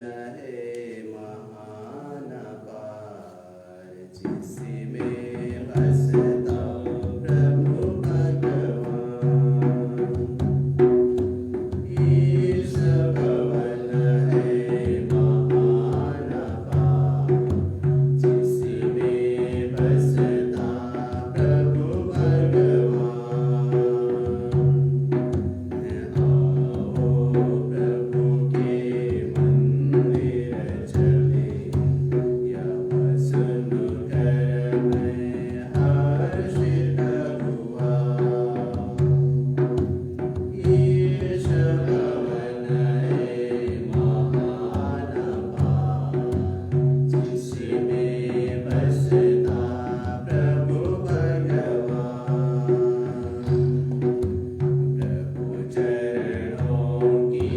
है महान अपार, जिसमें बसता प्रभु भगवान। ईश भवन है महान अपार, जिसमें बसता प्रभु भगवान। आओ प्रभु के मंदिर चले, यह सुनकर मैं हर्षित हुआ। ईश भवन है महान अपार, जिसमें बसता प्रभु भगवान। प्रभु चरणों की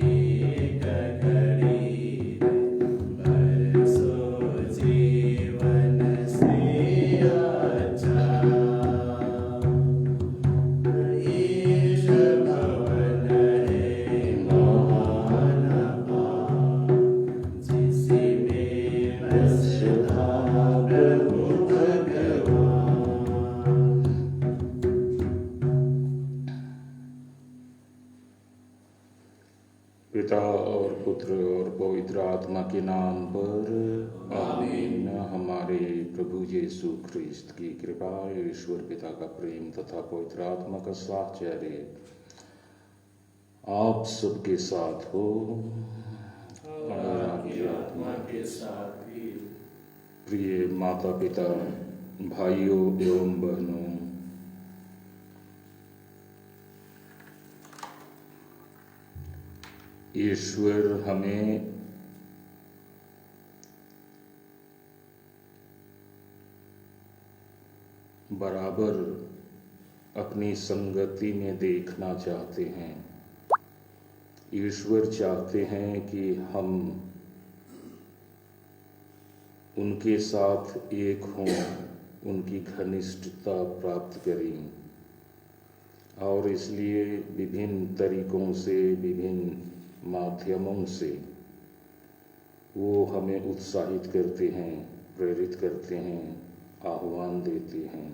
एक घड़ी, बरसों जीवन से अच्छा। ईश भवन है महान अपार, जिसमें बसता प्रभु भगवान। पिता और पुत्र और पवित्र आत्मा के नाम पर आमीन। हमारे प्रभु यीशु ख्रिस्त की कृपा, ईश्वर पिता का प्रेम तथा पवित्र आत्मा का साहचर्य आप सबके साथ हो और आपकी आत्मा के साथ भी। प्रिय माता पिता, भाइयों एवं बहनों, ईश्वर हमें बराबर अपनी संगति में देखना चाहते हैं। ईश्वर चाहते हैं कि हम उनके साथ एक हों, उनकी घनिष्ठता प्राप्त करें, और इसलिए विभिन्न तरीकों से, विभिन्न माध्यमों से वो हमें उत्साहित करते हैं, प्रेरित करते हैं, आह्वान देते हैं।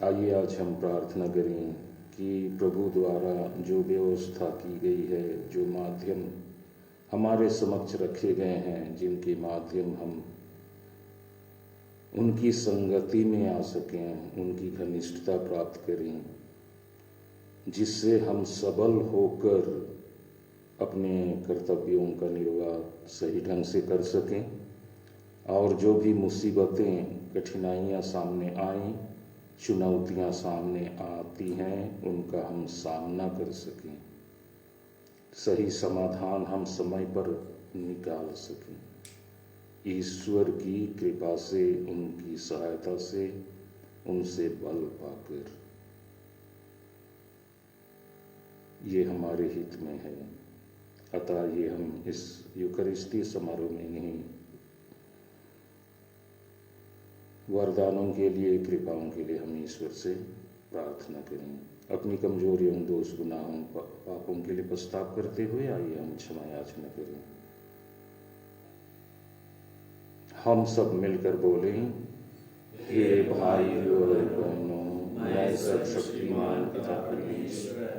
आइए आज हम प्रार्थना करें कि प्रभु द्वारा जो व्यवस्था की गई है, जो माध्यम हमारे समक्ष रखे गए हैं, जिनके माध्यम हम उनकी संगति में आ सकें, उनकी घनिष्ठता प्राप्त करें, जिससे हम सबल होकर अपने कर्तव्यों का निर्वाह सही ढंग से कर सकें, और जो भी मुसीबतें, कठिनाइयाँ सामने आएं, चुनौतियाँ सामने आती हैं, उनका हम सामना कर सकें, सही समाधान हम समय पर निकाल सकें। ईश्वर की कृपा से, उनकी सहायता से, उनसे बल पाकर, ये हमारे हित में है। अतः ये हम इस यूकरिस्ती समारोह में नहीं, वरदानों के लिए, कृपाओं के लिए हम ईश्वर से प्रार्थना करें। अपनी कमजोरियों, दोष, गुनाहों, पापों के लिए पछतावा करते हुए आइए हम क्षमा याचना करें। हम सब मिलकर बोलें, हे भाइयों और बहनों, मैं सर्वशक्तिमान पिता परमेश्वर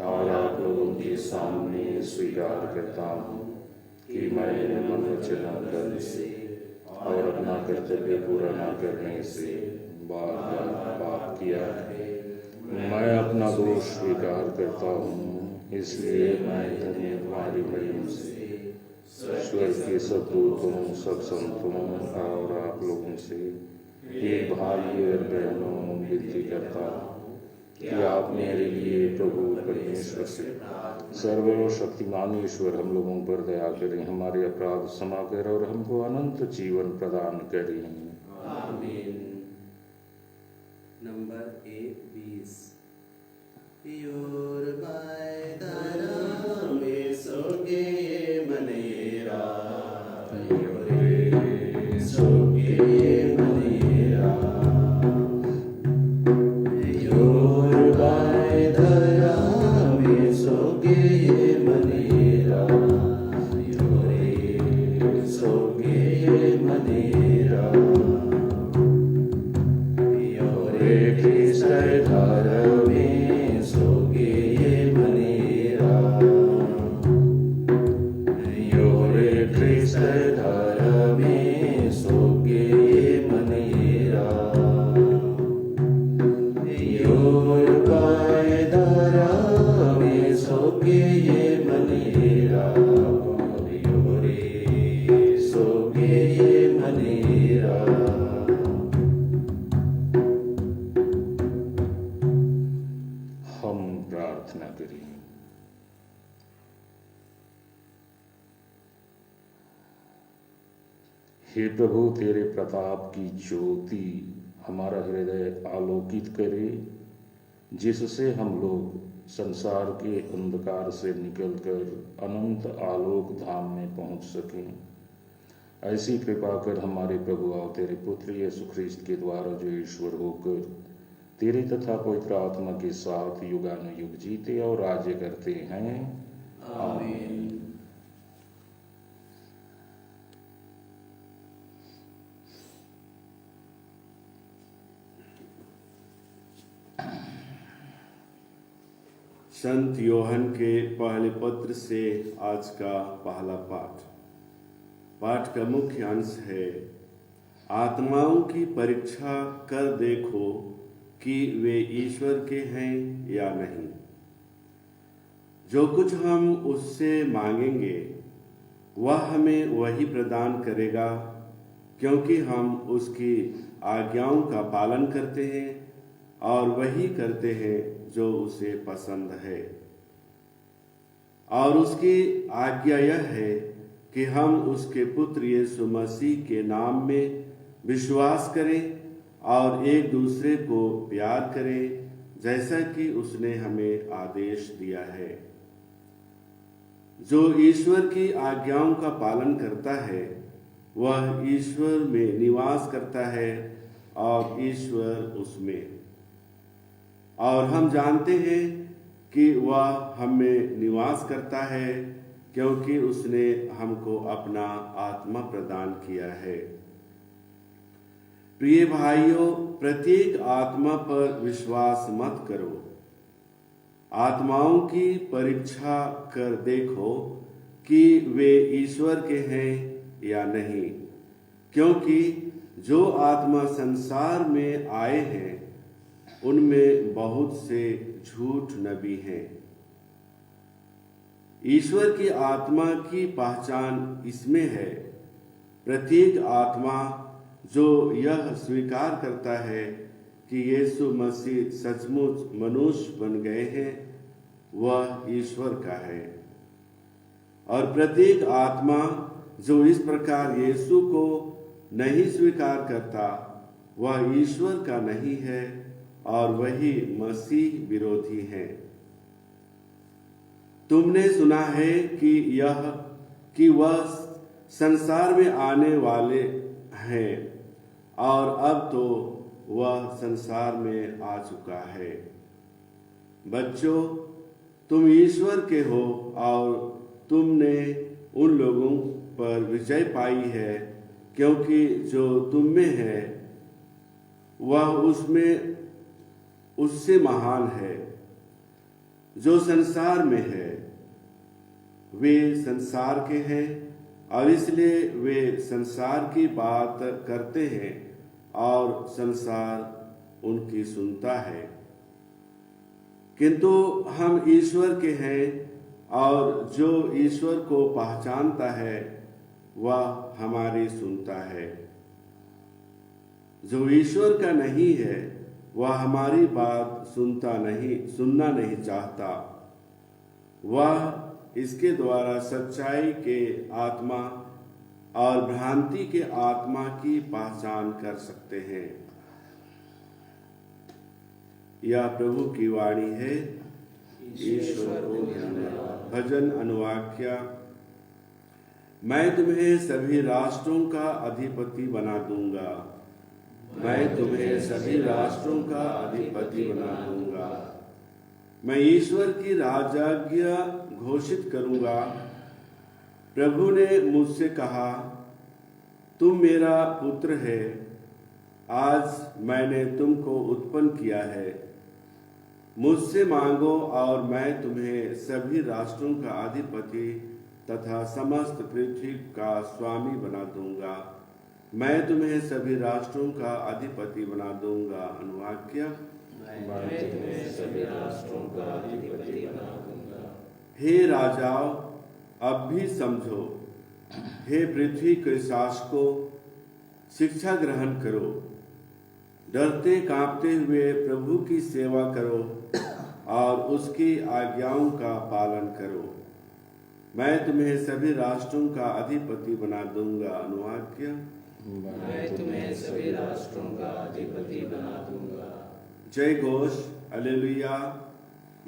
और आप लोगों के सामने स्वीकार करता हूँ कि मैंने मन, वचन, कर्म से और अपना कर्तव्य पूरा न करने से बार बार पाप किया है। मैं अपना दोष स्वीकार करता हूँ, इसलिए मैं धन्य तुम्हारी महिमा से स्वर्ग के सब दूतों, सब संतों और आप लोगों से, हे भाई और बहनों, विनती करता हूँ कि आप मेरे लिए प्रभु परमेश्वर से, सर्वशक्तिमान ईश्वर हम लोगों पर दया करें, हमारे अपराध क्षमा करें और हमको अनंत जीवन प्रदान करें। आमीन। नंबर 20। योर बाय दारा में सोगे मनेरा, योरे सोगे मनेरा, योर बाय दारा में सोगे मनेरा। हे प्रभु, तेरे प्रताप की ज्योति हमारा हृदय आलोकित करे, जिससे हम लोग संसार के अंधकार से निकलकर अनंत आलोक धाम में पहुंच सकें। ऐसी कृपा कर हमारे प्रभु और तेरे पुत्र यीशु ख्रीस्त के द्वारा जो ईश्वर होकर तेरे तथा पवित्र आत्मा के साथ युगानुयुग जीते और राज्य करते हैं। आमीन। संत योहन के पहले पत्र से आज का पहला पाठ। पाठ का मुख्य अंश है, आत्माओं की परीक्षा कर देखो कि वे ईश्वर के हैं या नहीं। जो कुछ हम उससे मांगेंगे वह हमें वही प्रदान करेगा, क्योंकि हम उसकी आज्ञाओं का पालन करते हैं और वही करते हैं जो उसे पसंद है। और उसकी आज्ञा यह है कि हम उसके पुत्र यीशु मसीह के नाम में विश्वास करें और एक दूसरे को प्यार करें, जैसा कि उसने हमें आदेश दिया है। जो ईश्वर की आज्ञाओं का पालन करता है वह ईश्वर में निवास करता है और ईश्वर उसमें। और हम जानते हैं कि वह हम में निवास करता है, क्योंकि उसने हमको अपना आत्मा प्रदान किया है। प्रिय भाइयों, प्रत्येक आत्मा पर विश्वास मत करो। आत्माओं की परीक्षा कर देखो कि वे ईश्वर के हैं या नहीं, क्योंकि जो आत्मा संसार में आए हैं उनमें बहुत से झूठ नबी हैं। ईश्वर की आत्मा की पहचान इसमें है, प्रत्येक आत्मा जो यह स्वीकार करता है कि यीशु मसीह सचमुच मनुष्य बन गए हैं वह ईश्वर का है। और प्रत्येक आत्मा जो इस प्रकार यीशु को नहीं स्वीकार करता वह ईश्वर का नहीं है और वही मसीह विरोधी है। तुमने सुना है कि वह संसार में आने वाले हैं और अब तो वह संसार में आ चुका है। बच्चों, तुम ईश्वर के हो और तुमने उन लोगों पर विजय पाई है, क्योंकि जो तुम में है वह उससे महान है। जो संसार में है वे संसार के हैं और इसलिए वे संसार की बात करते हैं और संसार उनकी सुनता है। किंतु हम ईश्वर के हैं और जो ईश्वर को पहचानता है वह हमारी सुनता है। जो ईश्वर का नहीं है वह हमारी बात सुनना नहीं चाहता। वह इसके द्वारा सच्चाई के आत्मा और भ्रांति के आत्मा की पहचान कर सकते हैं। यह प्रभु की वाणी है। ईश्वर को धन्यवाद। भजन अनुवाक्य। मैं तुम्हें सभी राष्ट्रों का अधिपति बना दूंगा। मैं तुम्हें सभी राष्ट्रों का अधिपति बना दूंगा। मैं ईश्वर की राजाज्ञा घोषित करूंगा। प्रभु ने मुझसे कहा, तुम मेरा पुत्र है, आज मैंने तुमको उत्पन्न किया है। मुझसे मांगो और मैं तुम्हें सभी राष्ट्रों का अधिपति तथा समस्त पृथ्वी का स्वामी बना दूंगा। मैं तुम्हें सभी राष्ट्रों का अधिपति बना दूंगा। अनुवाक्य। मैं तुम्हें सभी राष्ट्रों का अधिपति बना दूंगा। हे राजाओं, अब भी समझो। हे पृथ्वी के शासकों, शिक्षा ग्रहण करो। डरते कांपते हुए प्रभु की सेवा करो और उसकी आज्ञाओं का पालन करो। मैं तुम्हें सभी राष्ट्रों का अधिपति बना दूंगा। अनुवाक्य। मैं तुम्हें सभी राष्ट्रों का अधिपति बना दूंगा। जय घोष, हालेलुया।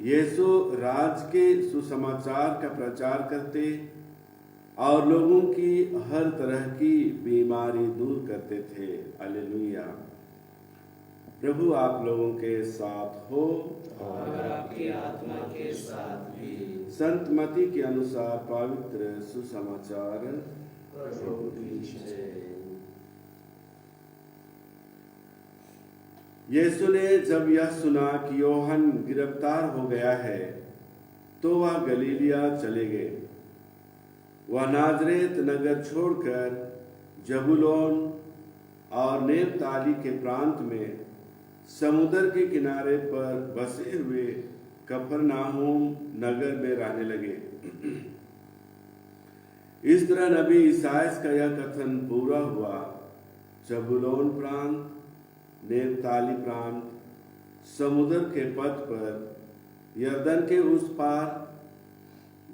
यीशु राज के सुसमाचार का प्रचार करते और लोगों की हर तरह की बीमारी दूर करते थे। हालेलुया। प्रभु आप लोगों के साथ हो और आपकी आत्मा के साथ भी। संत मती के अनुसार पवित्र सुसमाचार। प्रभु की जय। यीशु ने जब यह सुना कि यूहन्ना गिरफ्तार हो गया है तो वह गलीलिया चले गए। वह नाजरेत नगर छोड़कर जबूलून और नेप्ताली के प्रांत में समुद्र के किनारे पर बसे हुए कफरनाहूम नगर में रहने लगे। इस तरह नबी ईसायास का यह कथन पूरा हुआ, जबूलून प्रांत, नेप्ताली प्रांत, समुद्र के पथ पर यरदन के उस पार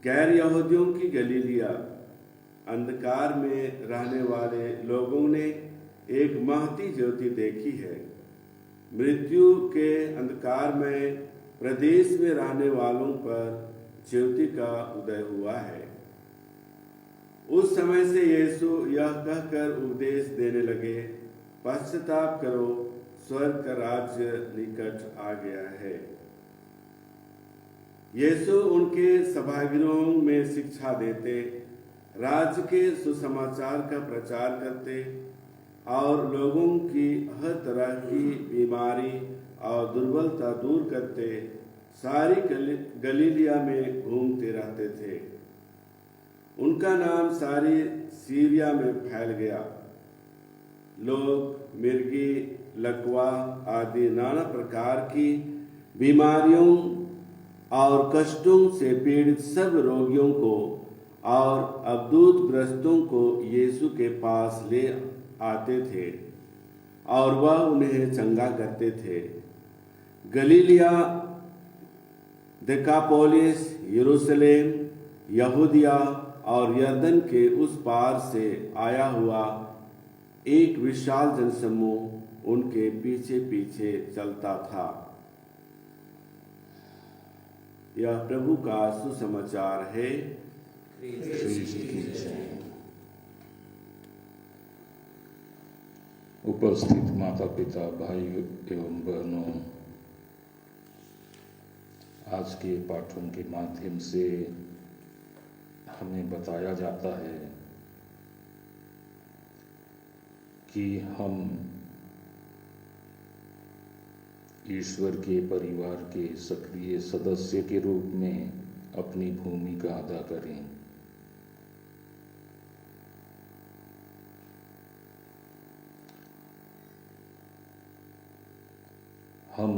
गैर यहूदियों की गलीलिया। अंधकार में रहने वाले लोगों ने एक महती ज्योति देखी है। मृत्यु के अंधकार में प्रदेश में रहने वालों पर ज्योति का उदय हुआ है। उस समय से यीशु यह कहकर उपदेश देने लगे, पश्चाताप करो, स्वर्ग का राज्य निकट आ गया है। यीशु उनके सभागृहों में शिक्षा देते, राज्य के सुसमाचार का प्रचार करते और लोगों की हर तरह की बीमारी और दुर्बलता दूर करते सारी गलीलिया में घूमते रहते थे। उनका नाम सारी सीरिया में फैल गया। लोग मिर्गी, लकवा आदि नाना प्रकार की बीमारियों और कष्टों से पीड़ित सब रोगियों को और अद्भुत ग्रस्तों को यीशु के पास ले आते थे और वह उन्हें चंगा करते थे। गलीलिया, देकापोलिस, यरूशलेम, यहूदिया और यरदन के उस पार से आया हुआ एक विशाल जनसमूह उनके पीछे पीछे चलता था। यह प्रभु का सुसमाचार है। उपस्थित माता पिता, भाई एवं बहनों, आज के पाठों के माध्यम से हमें बताया जाता है कि हम ईश्वर के परिवार के सक्रिय सदस्य के रूप में अपनी भूमिका अदा करें। हम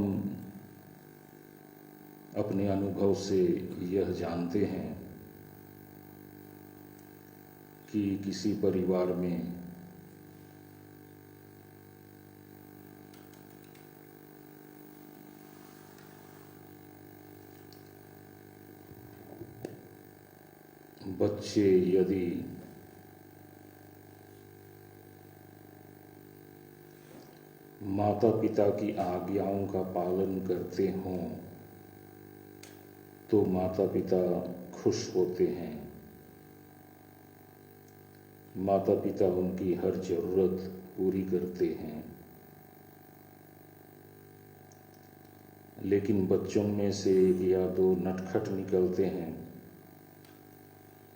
अपने अनुभव से यह जानते हैं कि किसी परिवार में बच्चे यदि माता पिता की आज्ञाओं का पालन करते हों तो माता पिता खुश होते हैं। माता पिता उनकी हर जरूरत पूरी करते हैं। लेकिन बच्चों में से एक या दो नटखट निकलते हैं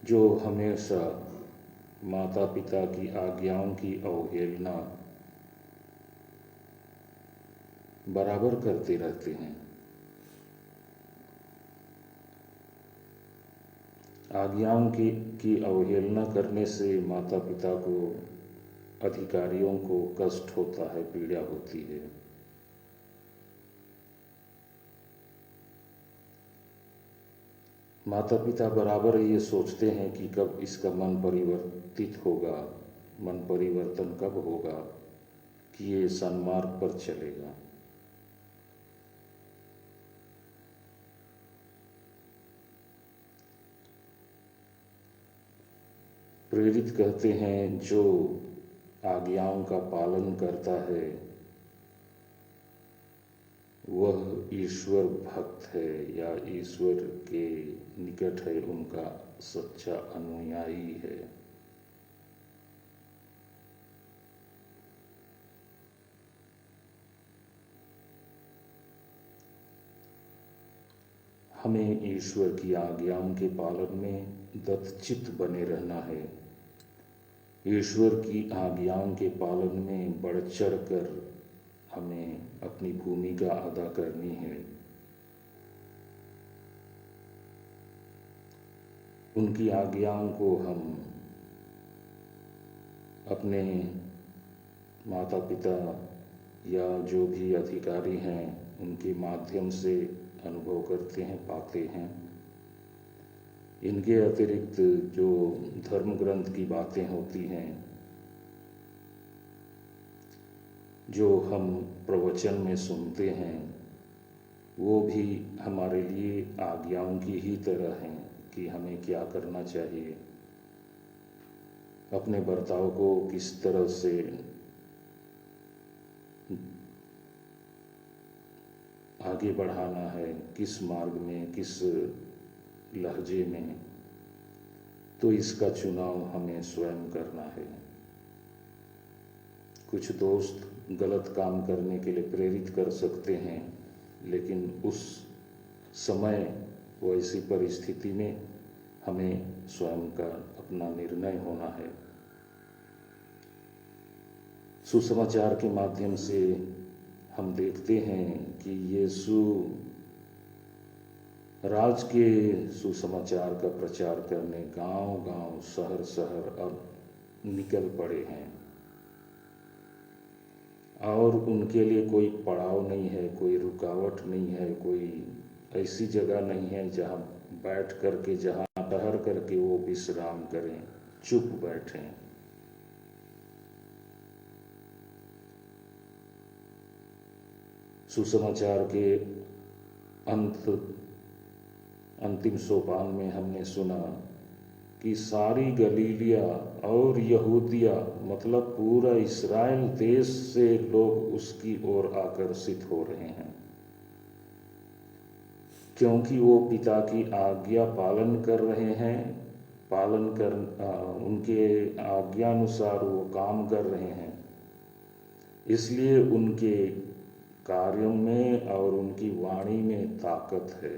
जो हमेशा माता पिता की आज्ञाओं की अवहेलना बराबर करते रहते हैं। आज्ञाओं की अवहेलना करने से माता पिता को, अधिकारियों को कष्ट होता है, पीड़ा होती है। माता पिता बराबर ये सोचते हैं कि कब इसका मन परिवर्तित होगा, मन परिवर्तन कब होगा कि ये सन्मार्ग पर चलेगा। प्रेरित कहते हैं जो आज्ञाओं का पालन करता है वह ईश्वर भक्त है या ईश्वर के निकट है, उनका सच्चा अनुयायी है। हमें ईश्वर की आज्ञाओं के पालन में दत्तचित्त बने रहना है। ईश्वर की आज्ञाओं के पालन में बढ़ चढ़ कर हमें अपनी भूमिका अदा करनी है। उनकी आज्ञाओं को हम अपने माता पिता या जो भी अधिकारी हैं उनके माध्यम से अनुभव करते हैं, पाते हैं। इनके अतिरिक्त जो धर्म ग्रंथ की बातें होती हैं, जो हम प्रवचन में सुनते हैं, वो भी हमारे लिए आज्ञाओं की ही तरह हैं कि हमें क्या करना चाहिए, अपने बर्ताव को किस तरह से आगे बढ़ाना है, किस मार्ग में, किस लहजे में। तो इसका चुनाव हमें स्वयं करना है। कुछ दोस्त गलत काम करने के लिए प्रेरित कर सकते हैं, लेकिन उस समय वैसी परिस्थिति में हमें स्वयं का अपना निर्णय होना है। सुसमाचार के माध्यम से हम देखते हैं कि यीशु राज के सुसमाचार का प्रचार करने गांव-गांव, शहर-शहर अब निकल पड़े हैं और उनके लिए कोई पड़ाव नहीं है, कोई रुकावट नहीं है, कोई ऐसी जगह नहीं है जहां बैठ करके, जहां ठहर करके वो विश्राम करें, चुप बैठें। सुसमाचार के अंतिम सोपान में हमने सुना कि सारी गलीलिया और यहूदिया, मतलब पूरा इस्राएल देश से लोग उसकी ओर आकर्षित हो रहे हैं, क्योंकि वो पिता की आज्ञा पालन कर रहे हैं, उनके आज्ञानुसार वो काम कर रहे हैं। इसलिए उनके कार्यों में और उनकी वाणी में ताकत है।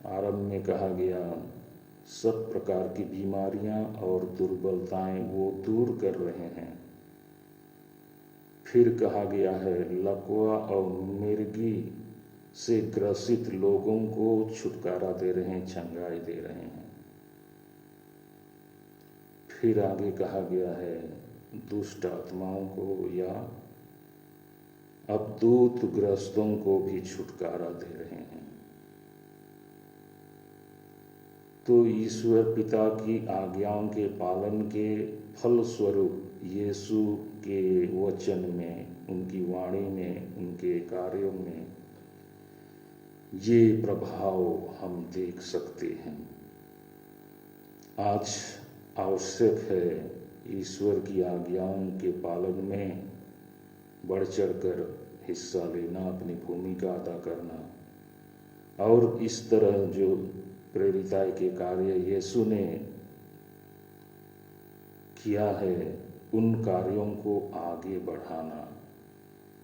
आरंभ में कहा गया सब प्रकार की बीमारियां और दुर्बलताएं वो दूर कर रहे हैं। फिर कहा गया है लकवा और मिर्गी से ग्रसित लोगों को छुटकारा दे रहे हैं, चंगाई दे रहे हैं। फिर आगे कहा गया है दुष्ट आत्माओं को या अवधूत ग्रस्तों को भी छुटकारा दे रहे हैं। तो ईश्वर पिता की आज्ञाओं के पालन के फलस्वरूप यीशु के वचन में, उनकी वाणी में, उनके कार्यों में ये प्रभाव हम देख सकते हैं। आज आवश्यक है ईश्वर की आज्ञाओं के पालन में बढ़ चढ़कर हिस्सा लेना, अपनी भूमिका अदा करना और इस तरह जो प्रेरिताई के कार्य यीशु ने किया है उन कार्यों को आगे बढ़ाना।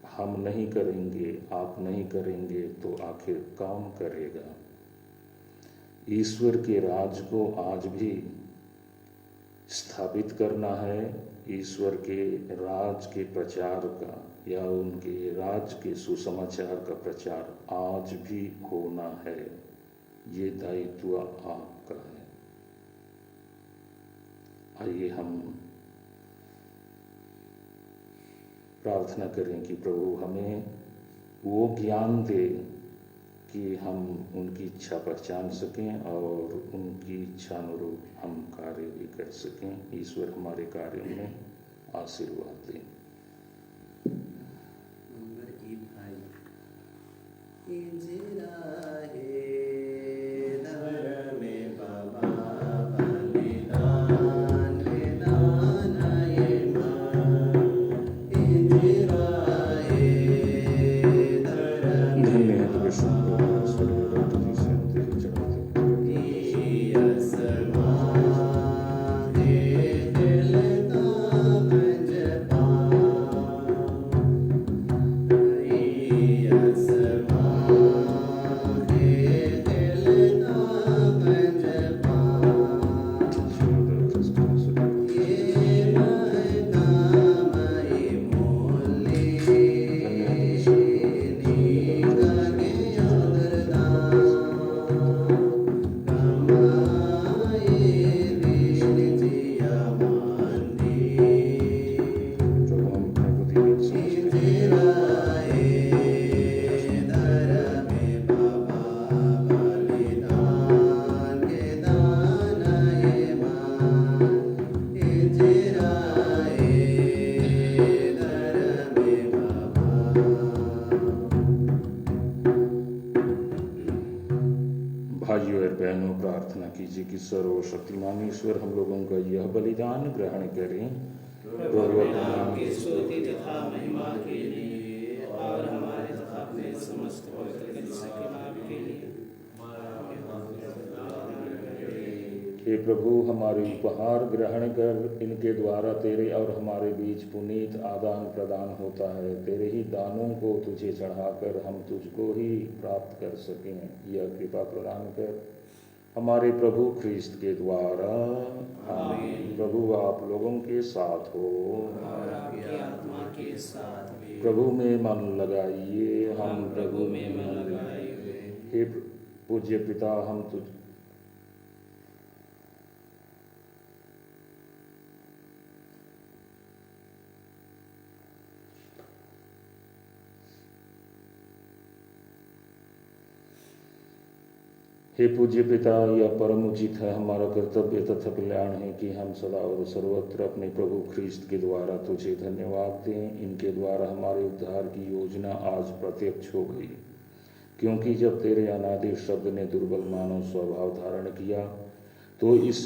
हम नहीं करेंगे, आप नहीं करेंगे तो आखिर कौन करेगा? ईश्वर के राज को आज भी स्थापित करना है। ईश्वर के राज के प्रचार का या उनके राज के सुसमाचार का प्रचार आज भी होना है। ये दायित्व आपका है। आइए हम प्रार्थना करें कि प्रभु हमें वो ज्ञान दे कि हम उनकी इच्छा पहचान सकें और उनकी इच्छा अनुरूप हम कार्य भी कर सकें। ईश्वर हमारे कार्यों में आशीर्वाद दें। में बाबा बलिदान कीजिए कि सर्वशक्तिमान ईश्वर हम लोगों का यह बलिदान ग्रहण करें। प्रभु अपने नाम की स्तुति तथा महिमा के लिए और हमारे तथा अपने समस्त पवित्र कलीसिया के लाभ के लिए हे प्रभु, हमारे उपहार ग्रहण कर इनके द्वारा तेरे और हमारे बीच पुनीत आदान प्रदान होता है। तेरे ही दानों को तुझे चढ़ाकर हम तुझको ही प्राप्त कर सकें, यह कृपा प्रदान कर हमारे प्रभु ख्रीस्त के द्वारा। आमीन। प्रभु आप लोगों के साथ हो और आपकी आत्मा के साथ भी। प्रभु में मन लगाइए, हम प्रभु में मन लगाए हुए। हे पूज्य पिता, हम तुझ हे पूज्य पिता, यह परम उचित है, हमारा कर्तव्य तथा कल्याण है कि हम सदा और सर्वत्र अपने प्रभु ख्रीस्त के द्वारा तुझे धन्यवाद दें। इनके द्वारा हमारे उद्धार की योजना आज प्रत्यक्ष हो गई, क्योंकि जब तेरे अनादि शब्द ने दुर्बल मानव स्वभाव धारण किया तो इस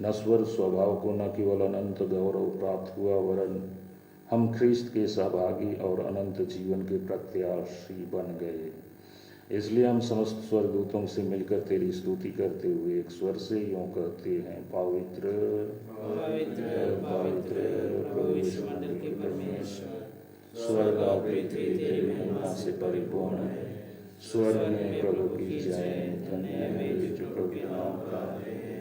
नश्वर स्वभाव को न केवल अनंत गौरव प्राप्त हुआ, वरन हम ख्रीस्त के सहभागी और अनंत जीवन के प्रत्याशी बन गए। इसलिए हम समस्त स्वर्गदूतों से मिलकर तेरी स्तुति करते हुए एक स्वर से यूं कहते हैं, पवित्र पवित्र पवित्र प्रभु ईश्वर मंडल के परमेश्वर, स्वर्ग और पृथ्वी तेरी महिमा से परिपूर्ण है। स्वर्ग में प्रभु की जय, धन्य वे जो प्रभु के नाम का है।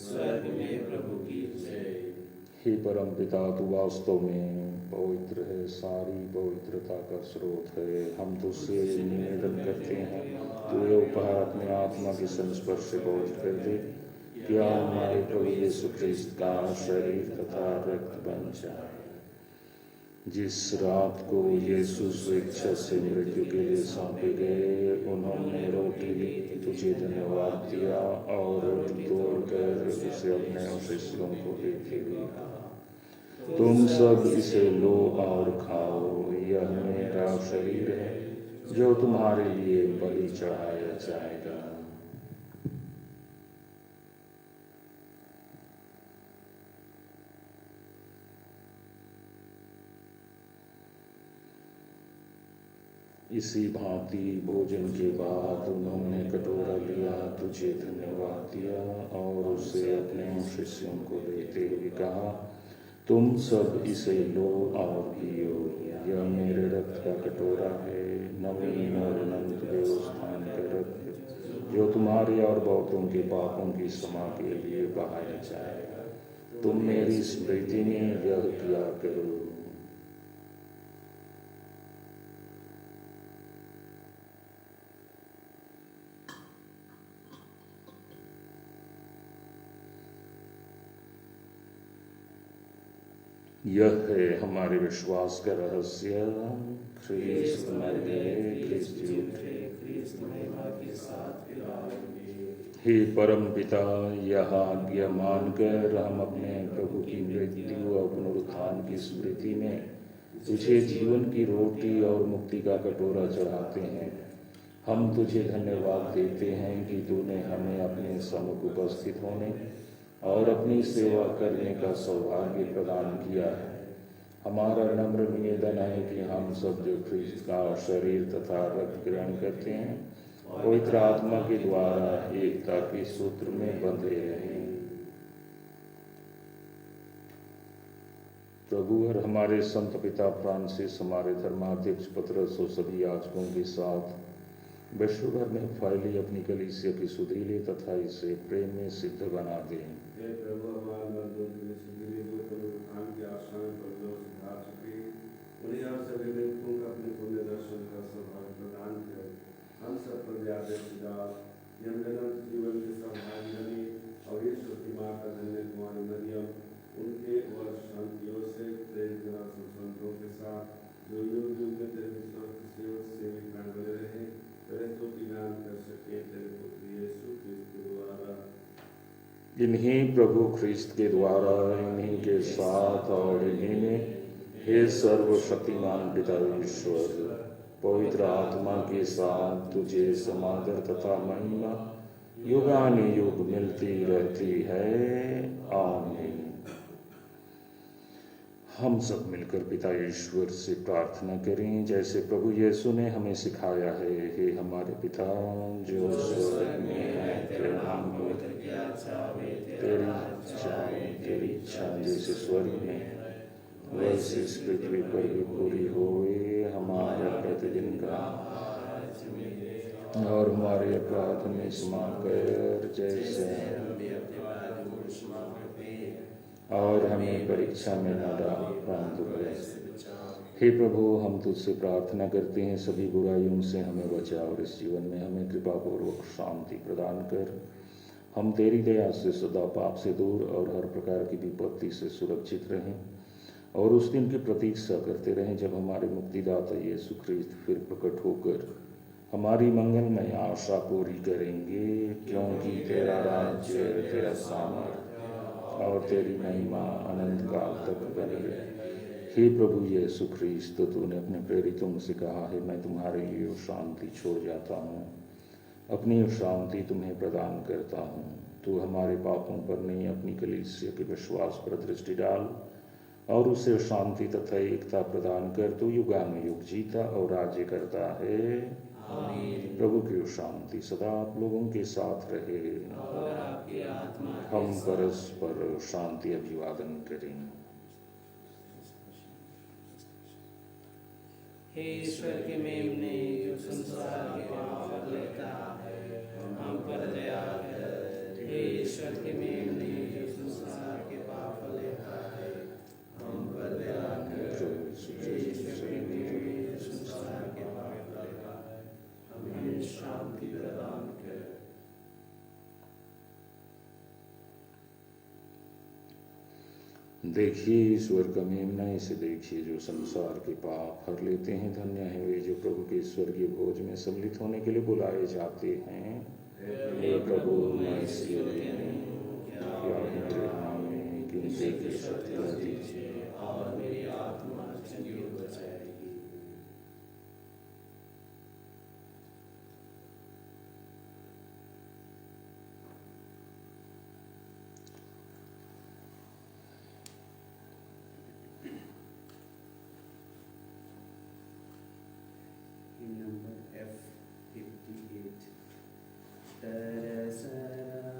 स्वर्ग में प्रभु की जय। हे परम पिता, तू वास्तव में पवित्र है, सारी पवित्रता का स्रोत है। हम तुझसे निवेदन करते हैं, तू ये उपहार अपने आत्मा के संस्पर्श से पवित्र कर दे, क्या हमारे प्रभु यीशु ख्रीस्त का शरीर तथा रक्त बन जाए। जिस रात को यीशु स्वेच्छा से मृत्यु के लिए सौंपे गए, उन्होंने रोटी ली, तुझे धन्यवाद दिया और रोटी तोड़कर उसे अपने शिष्यों को देते हुए कहा, तुम सब इसे लो और खाओ, यह मेरा शरीर है जो तुम्हारे लिए बलि चढ़ाया जाएगा। इसी भांति भोजन के बाद उन्होंने कटोरा लिया, तुझे धन्यवाद दिया और उसे अपने शिष्यों को देते हुए कहा, तुम सब इसे लो और पियो, यह मेरे रक्त का कटोरा है, नवीन और अनंत व्यवस्थान का रक्त, जो तुम्हारे और बहुतों के पापों की क्षमा के लिए बहाया जाएगा। तुम मेरी स्मृति में यह किया करो। यह है हमारे विश्वास का रहस्य, ख्रीस्त मर गए, ख्रीस्त जी उठे, ख्रीस्त महिमा के साथ फिर आएंगे। हे परम पिता, यह आज्ञा मानकर हम अपने प्रभु की मृत्यु और पुनरुत्थान की स्मृति में तुझे जीवन की रोटी और मुक्ति का कटोरा चढ़ाते हैं। हम तुझे धन्यवाद देते हैं कि तूने हमें अपने सम्मुख उपस्थित होने और अपनी सेवा करने का सौभाग्य प्रदान किया है। हमारा नम्र निवेदन है कि हम सब जो ख्रीस्त का शरीर तथा रक्त ग्रहण करते हैं, पवित्र आत्मा के द्वारा एकता के सूत्र में बंधे रहें। प्रभु और हमारे संत पिता फ्रांसिस, हमारे धर्माध्यक्ष पतरस और सभी याजकों के साथ विश्व भर में फैली अपनी कलीसिया की सुधीले तथा इसे प्रेम में सिद्ध बना दें। हे प्रभु, हमारे मर्दों के लिए सुधीले को पुनरुत्थान की आशा में प्रभु सुधार चुके, उन्हें और सभी मृतकों का अपने पुण्य दर्शन का सौभाग्य प्रदान कर हम सब पर यादें खुदा कि हम अनंत जीवन के सहभागी बने और ये श्रुति माँ का धन्य कुमारी मरियम, उनके और शांतियों से प्रेरित संतों के साथ जो युग युग में तेरे विश्वास से बने रहे, तेरे स्तुति गान कर सके, तेरे पुत्र यीशु ख्रीस्त के द्वारा। इन्हीं प्रभु ख्रीस्त के द्वारा, इन्हीं के साथ और इन्हीं में, हे सर्वशक्तिमान पिता ईश्वर, पवित्र आत्मा के साथ तुझे समादर तथा महिमा युगानुयुग मिलती रहती है। आमीन। हम सब मिलकर पिता ईश्वर से प्रार्थना करें जैसे प्रभु यीशु ने हमें सिखाया है। हे हमारे पिता जो स्वर्ग में है, तेरा नाम पवित्र किया जाए, तेरी इच्छा जैसे स्वर्ग में वैसे इस पृथ्वी पर भी पूरी होए। हमारा प्रतिदिन का और हमारे अपराध में क्षमा कर जैसे और हमें परीक्षा में न डाल परंतु हे प्रभु, हम तुझसे प्रार्थना करते हैं सभी बुराइयों से हमें बचा और इस जीवन में हमें कृपापूर्वक शांति प्रदान कर। हम तेरी दया से सदा पाप से दूर और हर प्रकार की विपत्ति से सुरक्षित रहें और उस दिन की प्रतीक्षा करते रहें जब हमारे मुक्तिदाता यीशु ख्रीस्त फिर प्रकट होकर हमारी मंगलमय आशा पूरी करेंगे। क्योंकि तेरा राज्य, तेरा सामर्थ और तेरी महिमा अनंत काल तक बनी रहे। हे प्रभु यीशु ख्रीस्त, तूने अपने प्रेरितों से कहा है, मैं तुम्हारे लिए शांति छोड़ जाता हूँ, अपनी शांति तुम्हें प्रदान करता हूँ। तू हमारे पापों पर नहीं, अपनी कलीसिया के विश्वास पर दृष्टि डाल और उसे शांति तथा एकता प्रदान कर। तू युगानुयुग जीता और राज्य करता है। आमीन। प्रभु की शांति सदा आप लोगों के साथ रहे और आपकी आत्मा के हम साथ। परस्पर शांति अभिवादन करें। हे ईश्वर के मेमने, जो संसार के पाप लेता है, हम पर दया कर। हे ईश्वर के मेमने, जो संसार के पाप लेता है, हम पर दया कर। हे ईश्वर के मेमने, जो संसार के पाप लेता है, हमें शांति प्रदान कर। देखिए ईश्वर का मेमना, इसे देखिए जो संसार के पाप हर लेते हैं। धन्य है वे जो प्रभु के स्वर्गीय भोज में सम्मिलित होने के लिए बुलाए जाते हैं। हे प्रभु, मैं इस योग्य नहीं क्या मेरे नाम में गिनती की शक्ति दीजिए और मेरी आत्मा चंगी हो जाएगी। नंबर F58 तरस रहा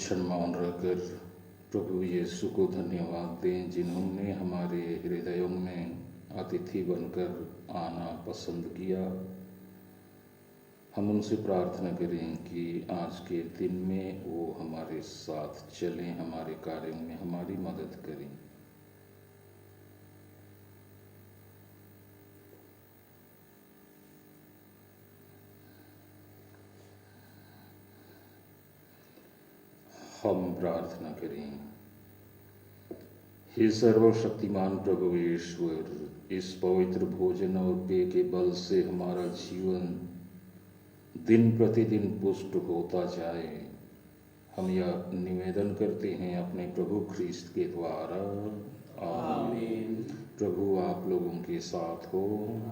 क्षण मौन रहकर प्रभु यीशु को धन्यवाद दें जिन्होंने हमारे हृदयों में अतिथि बनकर आना पसंद किया। हम उनसे प्रार्थना करें कि आज के दिन में वो हमारे साथ चलें, हमारे कार्यों में हमारी मदद करें। हम प्रार्थना करें। हे सर्वशक्तिमान प्रभु ईश्वर, इस पवित्र भोजन और पेय के बल से हमारा जीवन दिन प्रतिदिन पुष्ट होता जाए, हम यह निवेदन करते हैं अपने प्रभु ख्रीस्त के द्वारा। आमीन। प्रभु आप लोगों के साथ हो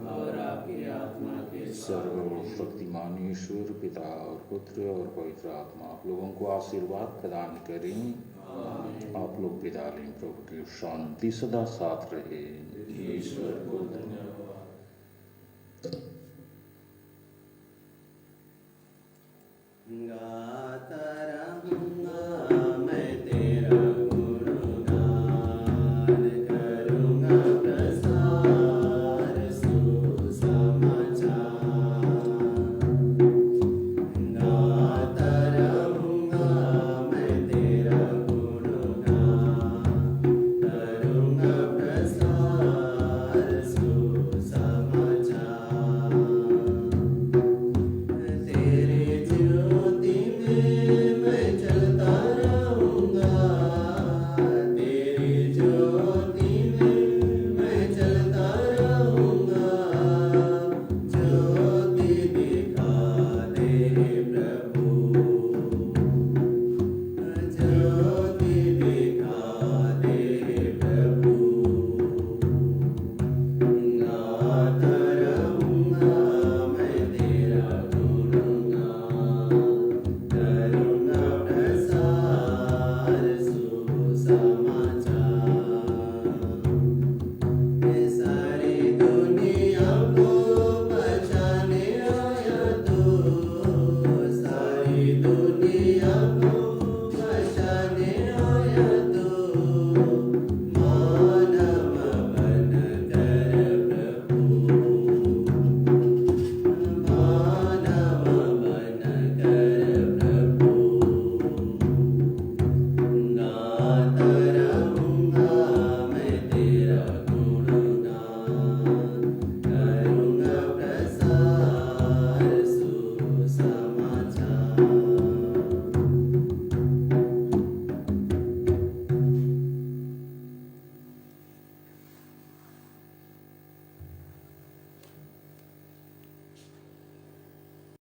और आपकी आत्मा के साथ। सर्वशक्तिमान ईश्वर पिता और पुत्र और पवित्र आत्मा आप लोगों को आशीर्वाद प्रदान करें। आमीन। आप लोग विदा लें। प्रभु की शांति सदा साथ रहे। ईश्वर को धन्यवाद। गा